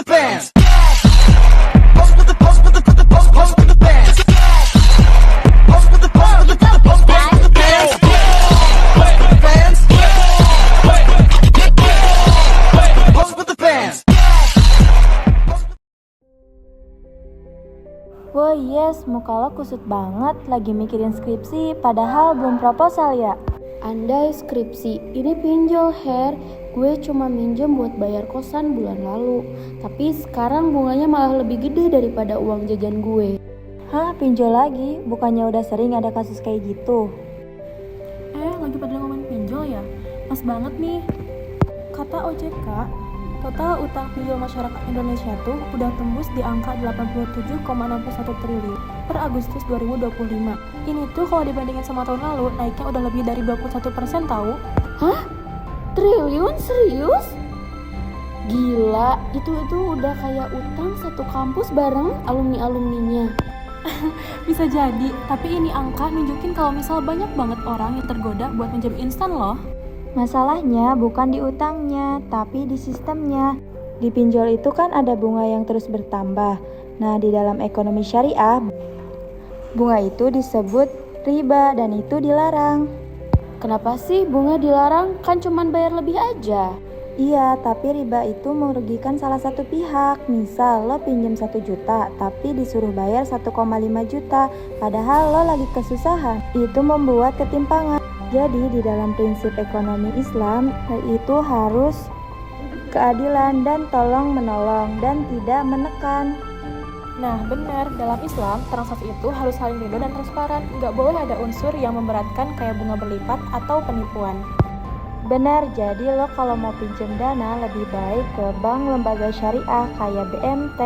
the fans. Pose with the pose with the pose with the pose pose with the fans. Pose with the pose with the pose pose pose with the fans. Pose with the fans. Pose with the fans. Wah yes, muka lo kusut banget lagi mikirin skripsi padahal belum proposal ya. Andai skripsi, ini pinjol Her. Gue cuma minjem buat bayar kosan bulan lalu. Tapi sekarang bunganya malah lebih gede daripada uang jajan gue. Hah, pinjol lagi? Bukannya udah sering ada kasus kayak gitu? Lagi pada ngomongin pinjol ya? Pas banget nih. Kata OJK, total utang pinjol masyarakat Indonesia tuh udah tembus di angka 87,61 triliun per Agustus 2025. Ini tuh kalau dibandingin sama tahun lalu, naiknya udah lebih dari 21% tahu. Hah? Triliun? Serius? Gila, itu udah kayak utang satu kampus bareng alumni-alumninya. Bisa jadi, tapi ini angka nunjukin kalau misal banyak banget orang yang tergoda buat minjem instan loh. Masalahnya bukan di utangnya, tapi di sistemnya. Di pinjol itu kan ada bunga yang terus bertambah. Nah, di dalam ekonomi syariah, bunga itu disebut riba dan itu dilarang. Kenapa sih bunga dilarang? Kan cuman bayar lebih aja. Iya, tapi riba itu merugikan salah satu pihak. Misal lo pinjam 1 juta, tapi disuruh bayar 1,5 juta, padahal lo lagi kesusahan. Itu membuat ketimpangan. Jadi di dalam prinsip ekonomi Islam itu harus keadilan dan tolong menolong dan tidak menekan. Nah benar, dalam Islam transaksi itu harus saling ridho dan transparan. Nggak boleh ada unsur yang memberatkan kayak bunga berlipat atau penipuan. Benar, jadi lo kalau mau pinjam dana lebih baik ke bank lembaga syariah kayak BMT,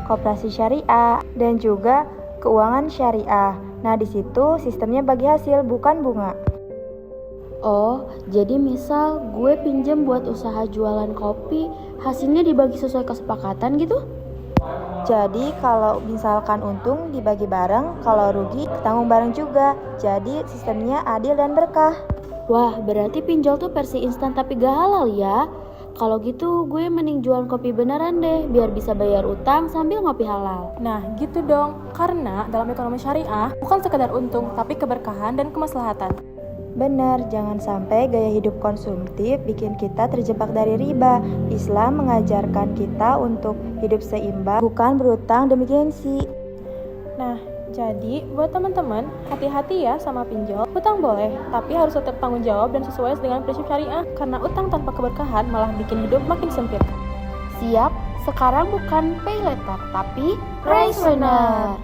Koperasi Syariah, dan juga keuangan syariah. Nah di situ sistemnya bagi hasil bukan bunga. Oh, jadi misal gue pinjam buat usaha jualan kopi, hasilnya dibagi sesuai kesepakatan gitu? Jadi kalau misalkan untung dibagi bareng, kalau rugi tanggung bareng juga. Jadi sistemnya adil dan berkah. Wah, berarti pinjol tuh versi instan tapi gak halal ya? Kalau gitu gue mending jualan kopi beneran deh, biar bisa bayar utang sambil ngopi halal. Nah gitu dong, karena dalam ekonomi syariah bukan sekedar untung, tapi keberkahan dan kemaslahatan. Benar, jangan sampai gaya hidup konsumtif bikin kita terjebak dari riba. Islam mengajarkan kita untuk hidup seimbang, bukan berutang demi gengsi. Nah, jadi buat teman-teman, hati-hati ya sama pinjol. Utang boleh, tapi harus tetap tanggung jawab dan sesuai dengan prinsip syariah. Karena utang tanpa keberkahan malah bikin hidup makin sempit. Siap, sekarang bukan pay later, tapi pray sooner.